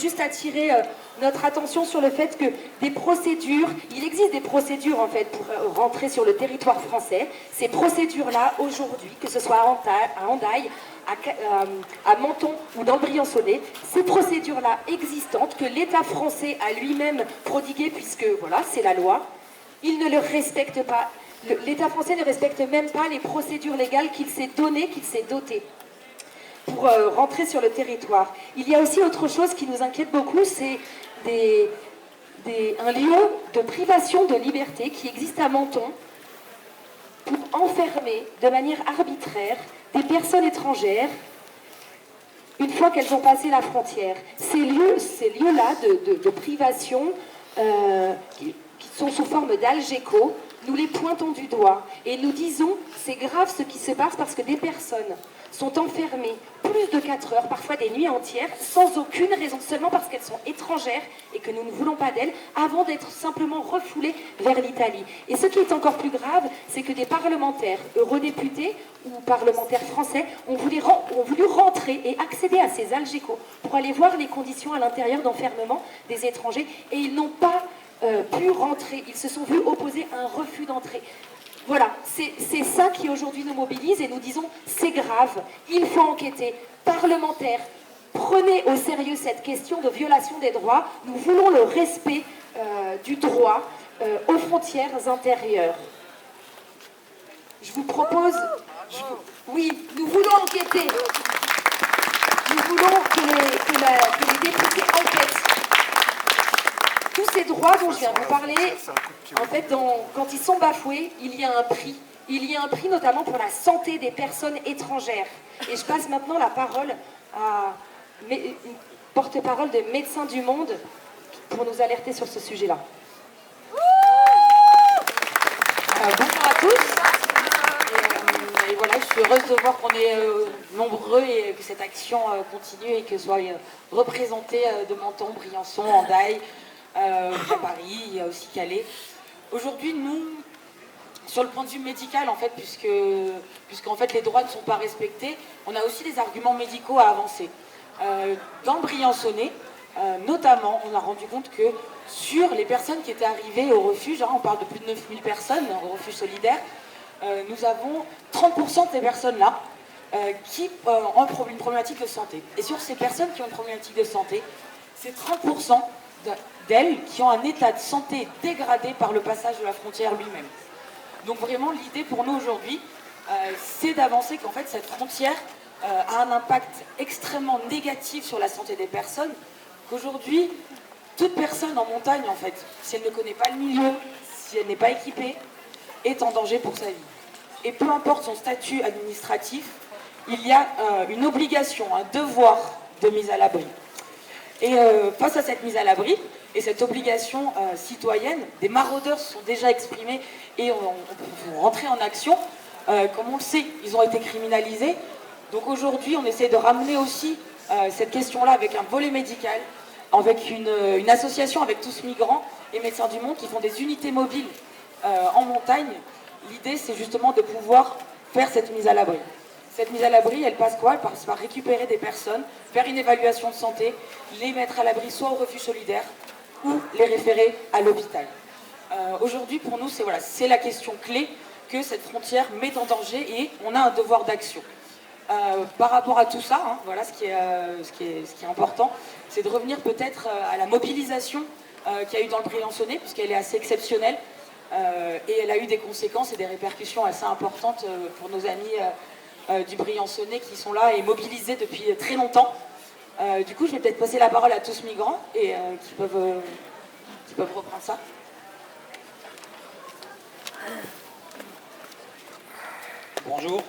Juste attirer notre attention sur le fait que il existe des procédures en fait pour rentrer sur le territoire français. Ces procédures-là, aujourd'hui, que ce soit à Hendaye, à Menton ou dans le Briançonnais, ces procédures-là existantes que l'État français a lui-même prodiguées, puisque voilà, c'est la loi, il ne le respecte pas. L'État français ne respecte même pas les procédures légales qu'il s'est données, qu'il s'est dotées pour rentrer sur le territoire. Il y a aussi autre chose qui nous inquiète beaucoup, c'est un lieu de privation de liberté qui existe à Menton pour enfermer de manière arbitraire des personnes étrangères une fois qu'elles ont passé la frontière. Ces lieux-là de privation qui sont sous forme d'Algeco, nous les pointons du doigt et nous disons c'est grave ce qui se passe parce que des personnes sont enfermées plus de 4 heures, parfois des nuits entières, sans aucune raison, seulement parce qu'elles sont étrangères et que nous ne voulons pas d'elles, avant d'être simplement refoulées vers l'Italie. Et ce qui est encore plus grave, c'est que des parlementaires eurodéputés ou parlementaires français ont voulu rentrer et accéder à ces Algeco pour aller voir les conditions à l'intérieur d'enfermement des étrangers, et ils n'ont pas pu rentrer, ils se sont vus opposer un refus d'entrée. Voilà, c'est ça qui aujourd'hui nous mobilise et nous disons c'est grave, il faut enquêter. Parlementaires, prenez au sérieux cette question de violation des droits. Nous voulons le respect du droit aux frontières intérieures. Je vous propose... Oui, nous voulons enquêter. Nous voulons que les députés enquêtent. Tous ces droits dont je viens de vous parler, en fait, quand ils sont bafoués, il y a un prix. Il y a un prix notamment pour la santé des personnes étrangères. Et je passe maintenant la parole à une porte-parole de Médecins du Monde pour nous alerter sur ce sujet-là. Bonjour à tous. Et voilà, je suis heureuse de voir qu'on est nombreux et que cette action continue et que soit représentée de Menton, Briançon, Hendaye, à Paris, il y a aussi Calais. Aujourd'hui, nous, sur le point de vue médical, en fait, puisqu'en fait les droits ne sont pas respectés, on a aussi des arguments médicaux à avancer. Dans le Briançonnais, notamment, on a rendu compte que sur les personnes qui étaient arrivées au refuge, on parle de plus de 9000 personnes au refuge solidaire, nous avons 30% de ces personnes-là qui ont une problématique de santé. Et sur ces personnes qui ont une problématique de santé, c'est 30% d'elles qui ont un état de santé dégradé par le passage de la frontière lui-même. Donc vraiment, l'idée pour nous aujourd'hui, c'est d'avancer qu'en fait cette frontière a un impact extrêmement négatif sur la santé des personnes, qu'aujourd'hui, toute personne en montagne, en fait, si elle ne connaît pas le milieu, si elle n'est pas équipée, est en danger pour sa vie. Et peu importe son statut administratif, il y a une obligation, un devoir de mise à l'abri. Et face à cette mise à l'abri et cette obligation citoyenne, des maraudeurs se sont déjà exprimés et ont rentré en action. Comme on le sait, ils ont été criminalisés. Donc aujourd'hui, on essaie de ramener aussi cette question-là avec un volet médical, avec une association avec Tous Migrants et Médecins du Monde qui font des unités mobiles en montagne. L'idée, c'est justement de pouvoir faire cette mise à l'abri. Cette mise à l'abri, elle passe quoi? Elle passe par récupérer des personnes, faire une évaluation de santé, les mettre à l'abri soit au refuge solidaire ou les référer à l'hôpital. Aujourd'hui, pour nous, c'est la question clé que cette frontière met en danger et on a un devoir d'action. Par rapport à tout ça, voilà ce qui est important, c'est de revenir peut-être à la mobilisation qu'il y a eu dans le Briançonnais, puisqu'elle est assez exceptionnelle et elle a eu des conséquences et des répercussions assez importantes pour nos amis du Briançonnais qui sont là et mobilisés depuis très longtemps. Du coup, je vais peut-être passer la parole à Tous Migrants et qui peuvent reprendre ça. Bonjour.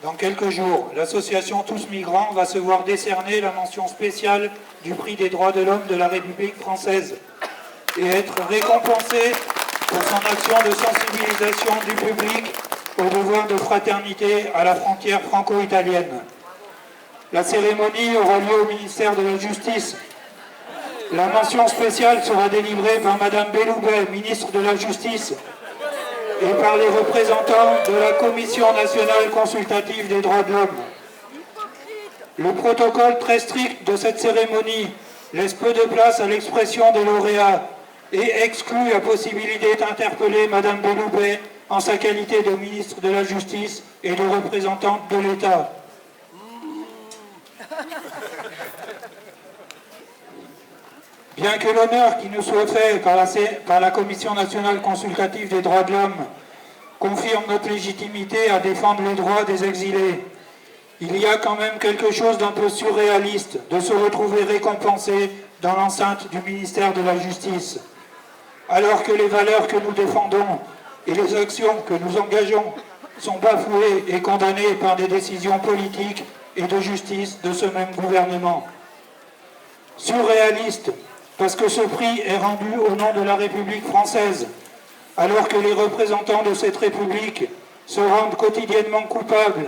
Dans quelques jours, l'association Tous Migrants va se voir décerner la mention spéciale du prix des droits de l'homme de la République française et être récompensée pour son action de sensibilisation du public au devoir de fraternité à la frontière franco-italienne. La cérémonie aura lieu au ministère de la Justice La mention spéciale sera délivrée par Madame Belloubet, ministre de la Justice, et par les représentants de la Commission nationale consultative des droits de l'homme. Le protocole très strict de cette cérémonie laisse peu de place à l'expression des lauréats et exclut la possibilité d'interpeller Madame Belloubet en sa qualité de ministre de la Justice et de représentante de l'État. Bien que l'honneur qui nous soit fait par la Commission nationale consultative des droits de l'homme confirme notre légitimité à défendre les droits des exilés, il y a quand même quelque chose d'un peu surréaliste de se retrouver récompensé dans l'enceinte du ministère de la Justice, alors que les valeurs que nous défendons et les actions que nous engageons sont bafouées et condamnées par des décisions politiques et de justice de ce même gouvernement. Surréaliste, parce que ce prix est rendu au nom de la République française, alors que les représentants de cette République se rendent quotidiennement coupables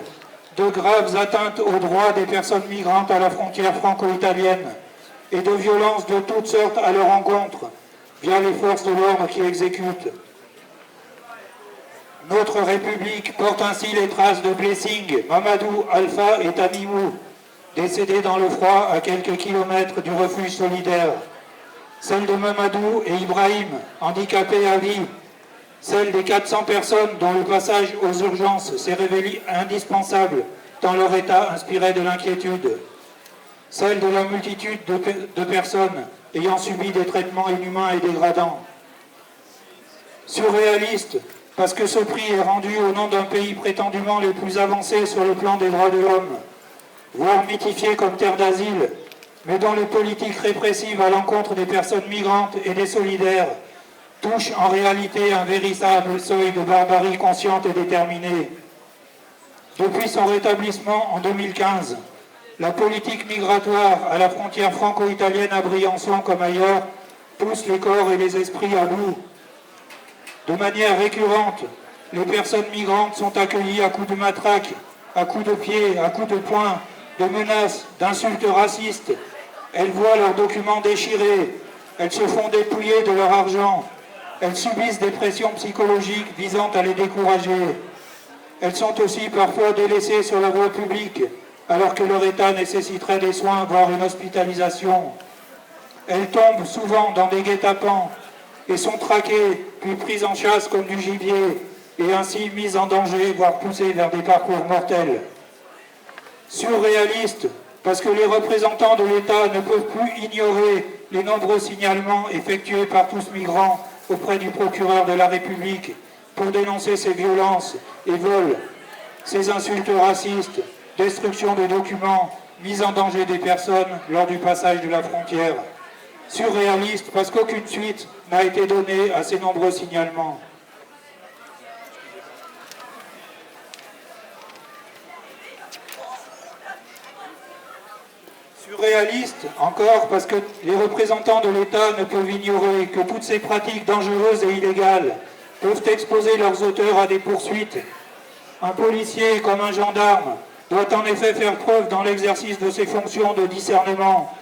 de graves atteintes aux droits des personnes migrantes à la frontière franco-italienne et de violences de toutes sortes à leur encontre, via les forces de l'ordre qui exécutent. Notre République porte ainsi les traces de Blessing, Mamadou, Alpha et Tamimou, décédés dans le froid à quelques kilomètres du refuge solidaire. Celle de Mamadou et Ibrahim, handicapés à vie. Celle des 400 personnes dont le passage aux urgences s'est révélé indispensable tant leur état inspirait de l'inquiétude. Celle de la multitude de personnes ayant subi des traitements inhumains et dégradants. Surréaliste, parce que ce prix est rendu au nom d'un pays prétendument les plus avancés sur le plan des droits de l'homme, voire mythifié comme terre d'asile, mais dont les politiques répressives à l'encontre des personnes migrantes et des solidaires touchent en réalité un véritable seuil de barbarie consciente et déterminée. Depuis son rétablissement en 2015, la politique migratoire à la frontière franco-italienne à Briançon comme ailleurs pousse les corps et les esprits à bout. De manière récurrente, les personnes migrantes sont accueillies à coups de matraque, à coups de pied, à coups de poing, de menaces, d'insultes racistes. Elles voient leurs documents déchirés, elles se font dépouiller de leur argent, elles subissent des pressions psychologiques visant à les décourager. Elles sont aussi parfois délaissées sur la voie publique, alors que leur état nécessiterait des soins, voire une hospitalisation. Elles tombent souvent dans des guet-apens et sont traquées, puis prises en chasse comme du gibier, et ainsi mises en danger, voire poussées vers des parcours mortels. Surréaliste, parce que les représentants de l'État ne peuvent plus ignorer les nombreux signalements effectués par tous migrants auprès du procureur de la République pour dénoncer ces violences et vols, ces insultes racistes, destruction de documents, mise en danger des personnes lors du passage de la frontière. Surréaliste parce qu'aucune suite n'a été donnée à ces nombreux signalements. Surréaliste encore parce que les représentants de l'État ne peuvent ignorer que toutes ces pratiques dangereuses et illégales peuvent exposer leurs auteurs à des poursuites. Un policier comme un gendarme doit en effet faire preuve dans l'exercice de ses fonctions de discernement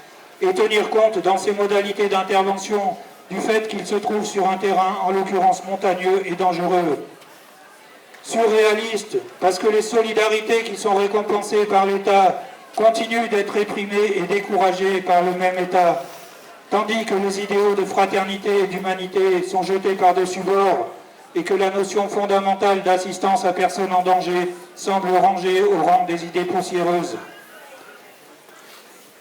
et tenir compte dans ses modalités d'intervention du fait qu'il se trouve sur un terrain, en l'occurrence montagneux et dangereux. Surréaliste parce que les solidarités qui sont récompensées par l'État continuent d'être réprimées et découragées par le même État, tandis que les idéaux de fraternité et d'humanité sont jetés par-dessus bord et que la notion fondamentale d'assistance à personne en danger semble rangée au rang des idées poussiéreuses.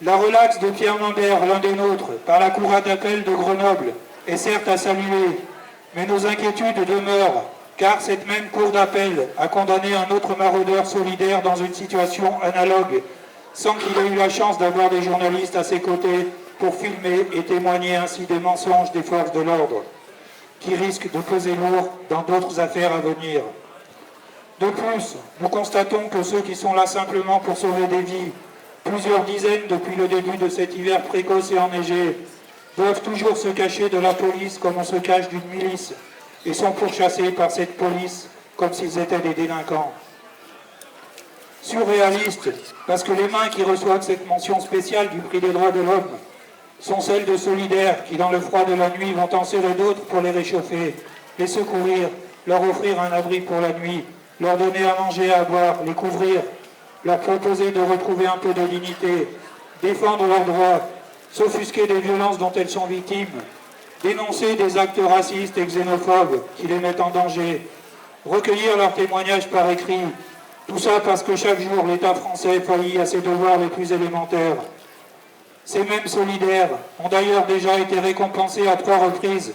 La relaxe de Pierre Mimbert, l'un des nôtres, par la cour d'appel de Grenoble, est certes à saluer, mais nos inquiétudes demeurent, car cette même cour d'appel a condamné un autre maraudeur solidaire dans une situation analogue, sans qu'il ait eu la chance d'avoir des journalistes à ses côtés pour filmer et témoigner ainsi des mensonges des forces de l'ordre, qui risquent de peser lourd dans d'autres affaires à venir. De plus, nous constatons que ceux qui sont là simplement pour sauver des vies, plusieurs dizaines depuis le début de cet hiver précoce et enneigé, doivent toujours se cacher de la police comme on se cache d'une milice, et sont pourchassés par cette police comme s'ils étaient des délinquants. Surréaliste, parce que les mains qui reçoivent cette mention spéciale du prix des droits de l'homme sont celles de solidaires qui, dans le froid de la nuit, vont en serrer d'autres pour les réchauffer, les secourir, leur offrir un abri pour la nuit, leur donner à manger et à boire, les couvrir, leur proposer de retrouver un peu de dignité, défendre leurs droits, s'offusquer des violences dont elles sont victimes, dénoncer des actes racistes et xénophobes qui les mettent en danger, recueillir leurs témoignages par écrit, tout ça parce que chaque jour l'État français faillit à ses devoirs les plus élémentaires. Ces mêmes solidaires ont d'ailleurs déjà été récompensés à 3 reprises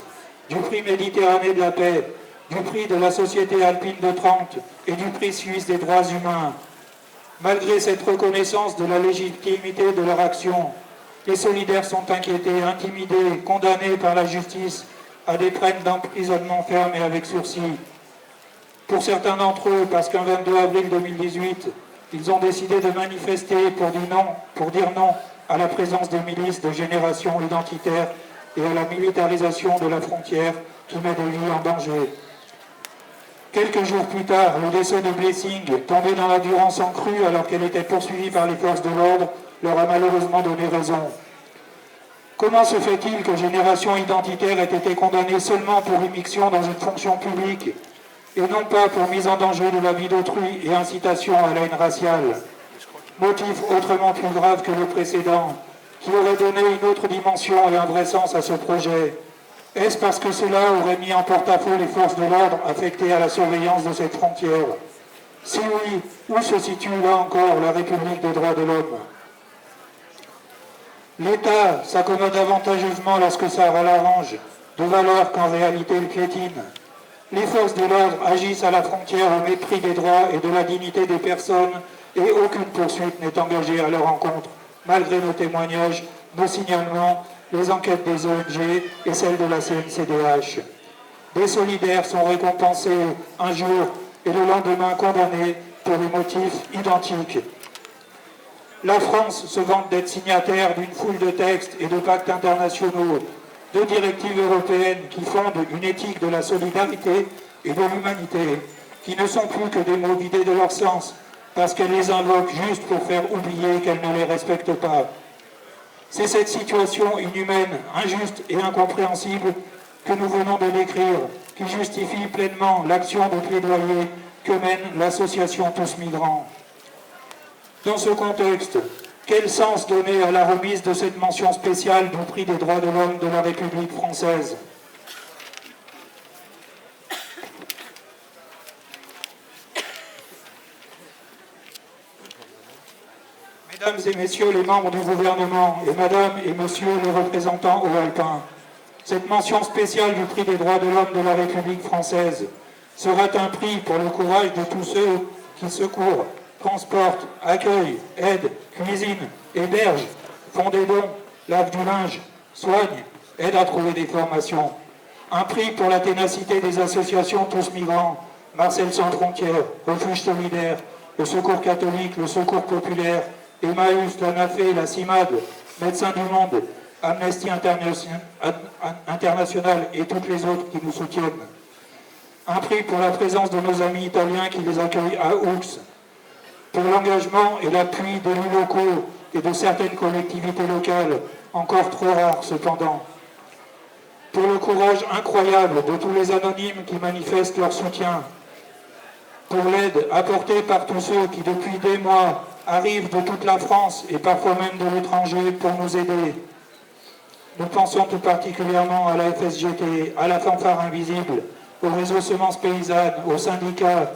du prix Méditerranée de la paix, du prix de la Société alpine de Trente et du prix suisse des droits humains. Malgré cette reconnaissance de la légitimité de leur action, les solidaires sont inquiétés, intimidés, condamnés par la justice à des peines d'emprisonnement ferme et avec sursis. Pour certains d'entre eux, parce qu'un 22 avril 2018, ils ont décidé de manifester pour dire non à la présence des milices de génération identitaire et à la militarisation de la frontière qui met des vies en danger. Quelques jours plus tard, le décès de Blessing, tombé dans la Durance en crue alors qu'elle était poursuivie par les forces de l'ordre, leur a malheureusement donné raison. Comment se fait-il que Génération Identitaire ait été condamnée seulement pour immixtion dans une fonction publique et non pas pour mise en danger de la vie d'autrui et incitation à la haine raciale? Motif autrement plus grave que le précédent, qui aurait donné une autre dimension et un vrai sens à ce projet. Est-ce parce que cela aurait mis en porte-à-faux les forces de l'ordre affectées à la surveillance de cette frontière? Si oui, où se situe là encore la République des droits de l'homme? L'État s'accommode avantageusement lorsque ça l'arrange, de valeurs qu'en réalité il piétine. Les forces de l'ordre agissent à la frontière au mépris des droits et de la dignité des personnes et aucune poursuite n'est engagée à leur encontre, malgré nos témoignages, nos signalements, les enquêtes des ONG et celles de la CNCDH. Des solidaires sont récompensés un jour et le lendemain condamnés pour des motifs identiques. La France se vante d'être signataire d'une foule de textes et de pactes internationaux, de directives européennes qui fondent une éthique de la solidarité et de l'humanité, qui ne sont plus que des mots vidés de leur sens, parce qu'elle les invoque juste pour faire oublier qu'elle ne les respecte pas. C'est cette situation inhumaine, injuste et incompréhensible que nous venons de décrire, qui justifie pleinement l'action de plaidoyer que mène l'association Tous Migrants. Dans ce contexte, quel sens donner à la remise de cette mention spéciale du prix des droits de l'homme de la République française ? Mesdames et messieurs les membres du gouvernement et mesdames et messieurs les représentants haut-alpins, cette mention spéciale du prix des droits de l'homme de la République française sera un prix pour le courage de tous ceux qui secourent, transportent, accueillent, aident, cuisinent, hébergent, font des dons, lavent du linge, soignent, aident à trouver des formations. Un prix pour la ténacité des associations Tous Migrants, Marcel Sans Frontières, Refuge Solidaire, le Secours catholique, le Secours populaire, Emmaüs, la NAFE, la CIMAD, Médecins du Monde, Amnesty International et toutes les autres qui nous soutiennent. Un prix pour la présence de nos amis italiens qui les accueillent à Oux, pour l'engagement et l'appui d'élus locaux et de certaines collectivités locales, encore trop rares cependant. Pour le courage incroyable de tous les anonymes qui manifestent leur soutien. Pour l'aide apportée par tous ceux qui, depuis des mois, arrivent de toute la France et parfois même de l'étranger pour nous aider. Nous pensons tout particulièrement à la FSGT, à la Fanfare Invisible, au réseau Semences Paysannes, aux syndicats,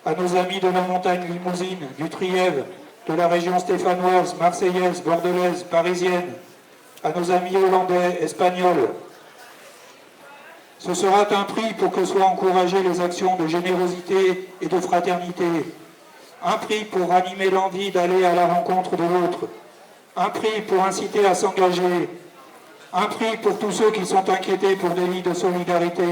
à nos amis de la montagne limousine, du Trièves, de la région stéphanoise, marseillaise, bordelaise, parisienne, à nos amis hollandais, espagnols. Ce sera un prix pour que soient encouragées les actions de générosité et de fraternité. Un prix pour animer l'envie d'aller à la rencontre de l'autre. Un prix pour inciter à s'engager. Un prix pour tous ceux qui sont inquiétés pour des lits de solidarité.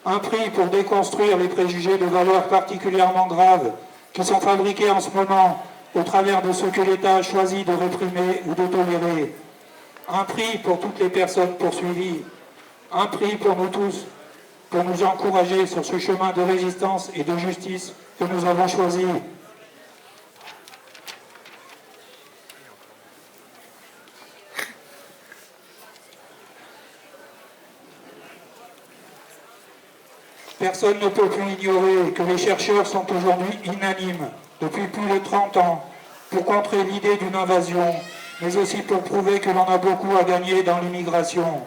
Un prix pour déconstruire les préjugés de valeurs particulièrement graves qui sont fabriqués en ce moment au travers de ce que l'État a choisi de réprimer ou de tolérer. Un prix pour toutes les personnes poursuivies. Un prix pour nous tous, pour nous encourager sur ce chemin de résistance et de justice que nous avons choisi. Personne ne peut plus ignorer que les chercheurs sont aujourd'hui unanimes, depuis plus de 30 ans, pour contrer l'idée d'une invasion, mais aussi pour prouver que l'on a beaucoup à gagner dans l'immigration.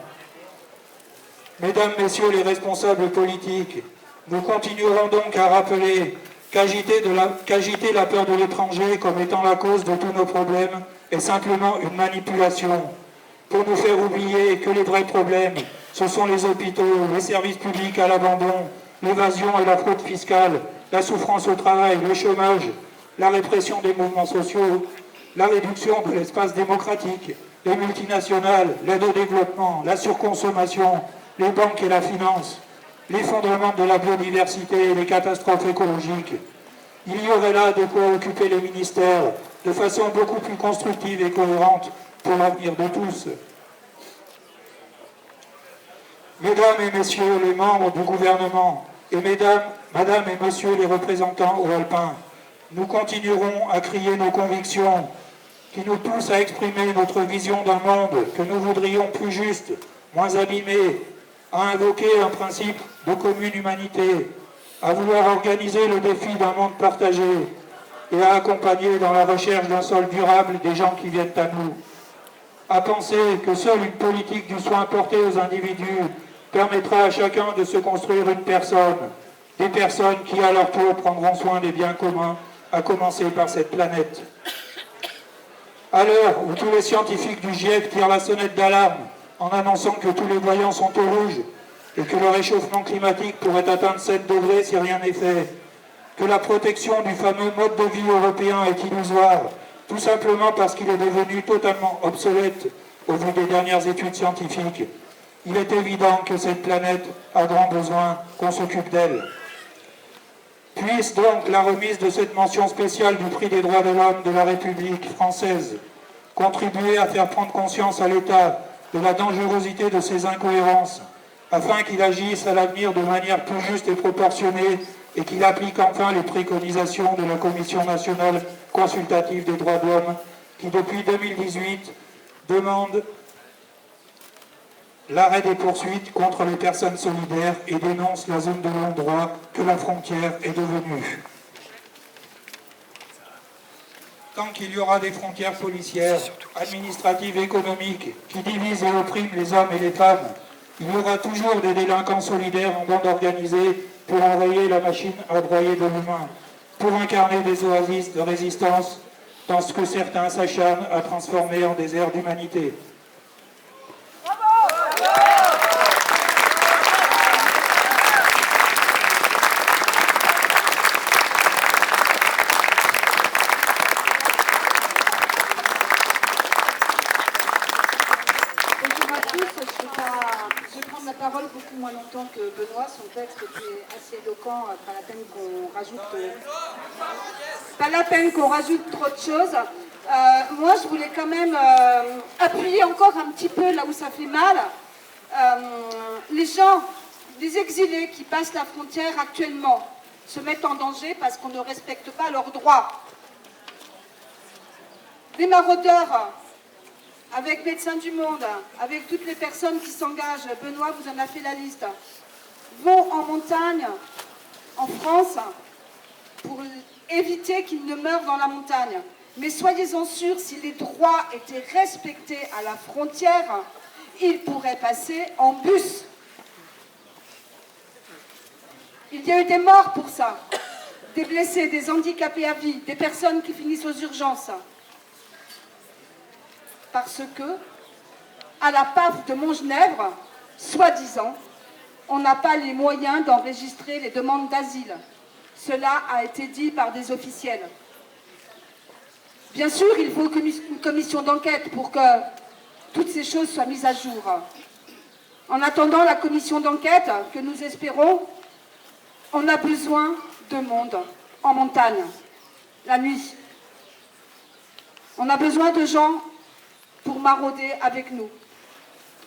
Mesdames, Messieurs les responsables politiques, nous continuerons donc à rappeler qu'agiter la peur de l'étranger comme étant la cause de tous nos problèmes est simplement une manipulation pour nous faire oublier que les vrais problèmes, ce sont les hôpitaux, les services publics à l'abandon, l'évasion et la fraude fiscale, la souffrance au travail, le chômage, la répression des mouvements sociaux, la réduction de l'espace démocratique, les multinationales, l'aide au développement, la surconsommation, les banques et la finance, l'effondrement de la biodiversité et les catastrophes écologiques. Il y aurait là de quoi occuper les ministères de façon beaucoup plus constructive et cohérente pour l'avenir de tous. Mesdames et Messieurs les membres du gouvernement et Madame et Messieurs les représentants au Alpin, nous continuerons à crier nos convictions qui nous poussent à exprimer notre vision d'un monde que nous voudrions plus juste, moins abîmé, à invoquer un principe de commune humanité, à vouloir organiser le défi d'un monde partagé et à accompagner dans la recherche d'un sol durable des gens qui viennent à nous, à penser que seule une politique du soin portée aux individus permettra à chacun de se construire une personne, des personnes qui à leur tour prendront soin des biens communs, à commencer par cette planète. À l'heure où tous les scientifiques du GIEC tirent la sonnette d'alarme en annonçant que tous les voyants sont au rouge et que le réchauffement climatique pourrait atteindre 7 degrés si rien n'est fait, que la protection du fameux mode de vie européen est illusoire, tout simplement parce qu'il est devenu totalement obsolète au vu des dernières études scientifiques, il est évident que cette planète a grand besoin qu'on s'occupe d'elle. Puisse donc la remise de cette mention spéciale du prix des droits de l'homme de la République française contribuer à faire prendre conscience à l'État de la dangerosité de ces incohérences, afin qu'il agisse à l'avenir de manière plus juste et proportionnée et qu'il applique enfin les préconisations de la Commission nationale consultative des droits de l'homme qui, depuis 2018, demande l'arrêt des poursuites contre les personnes solidaires et dénonce la zone de non-droit que la frontière est devenue. Tant qu'il y aura des frontières policières, administratives et économiques qui divisent et oppriment les hommes et les femmes, il y aura toujours des délinquants solidaires en bande organisée pour enrayer la machine à broyer de l'humain, pour incarner des oasis de résistance dans ce que certains s'acharnent à transformer en désert d'humanité. Je vais prendre la parole beaucoup moins longtemps que Benoît. Son texte était assez éloquent. Pas la peine qu'on rajoute, trop de choses. Moi, je voulais quand même appuyer encore un petit peu là où ça fait mal. Les gens, les exilés qui passent la frontière actuellement se mettent en danger parce qu'on ne respecte pas leurs droits. Les maraudeurs, avec Médecins du Monde, avec toutes les personnes qui s'engagent, Benoît vous en a fait la liste, vont en montagne, en France, pour éviter qu'ils ne meurent dans la montagne. Mais soyez-en sûrs, si les droits étaient respectés à la frontière, ils pourraient passer en bus. Il y a eu des morts pour ça, des blessés, des handicapés à vie, des personnes qui finissent aux urgences. Parce que, à la PAF de Montgenèvre, soi-disant, on n'a pas les moyens d'enregistrer les demandes d'asile. Cela a été dit par des officiels. Bien sûr, il faut une commission d'enquête pour que toutes ces choses soient mises à jour. En attendant la commission d'enquête que nous espérons, on a besoin de monde en montagne, la nuit. On a besoin de gens pour marauder avec nous,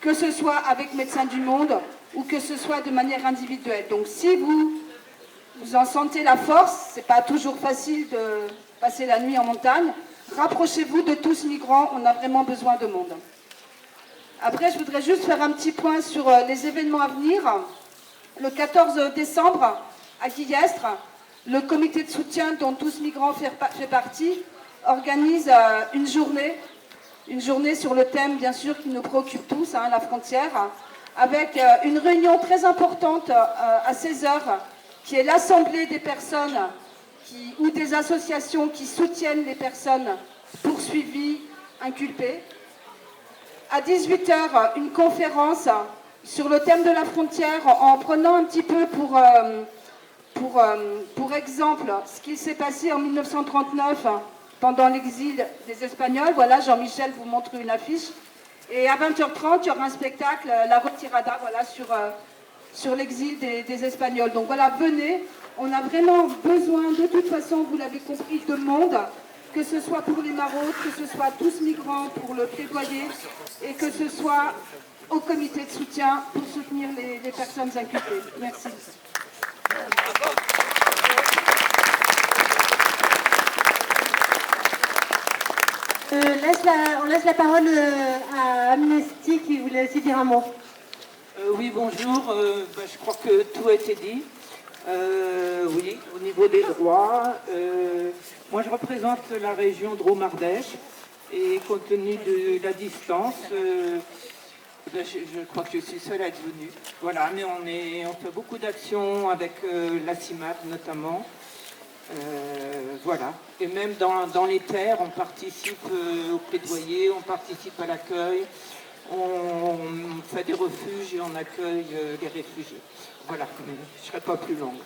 que ce soit avec Médecins du Monde ou que ce soit de manière individuelle. Donc si vous en sentez la force, c'est pas toujours facile de passer la nuit en montagne, rapprochez-vous de tous migrants, on a vraiment besoin de monde. Après, je voudrais juste faire un petit point sur les événements à venir. Le 14 décembre, à Guillestre, le comité de soutien dont Tous Migrants fait partie organise une journée sur le thème, bien sûr, qui nous préoccupe tous, la frontière, avec une réunion très importante à 16 heures, qui est l'assemblée des personnes ou des associations qui soutiennent les personnes poursuivies, inculpées. À 18 heures, une conférence sur le thème de la frontière, en prenant un petit peu pour exemple ce qui s'est passé en 1939 pendant l'exil des Espagnols. Voilà, Jean-Michel vous montre une affiche. Et à 20h30, il y aura un spectacle, La Retirada, voilà, sur l'exil des Espagnols. Donc voilà, venez. On a vraiment besoin, de toute façon, vous l'avez compris, de monde, que ce soit pour les maraudes, que ce soit Tous Migrants pour le plaidoyer, et que ce soit au comité de soutien pour soutenir les personnes inculpées. Merci. On laisse la parole à Amnesty qui voulait aussi dire un mot. Oui, bonjour. Je crois que tout a été dit. Oui, au niveau des droits. Moi, je représente la région Drôme-Ardèche et compte tenu de la distance, je crois que je suis seule à être venue. Voilà, mais on fait beaucoup d'actions avec la CIMAD notamment. Voilà. Et même dans les terres, on participe au plaidoyer, on participe à l'accueil, on fait des refuges et on accueille les réfugiés. Voilà, mais je ne serai pas plus longue.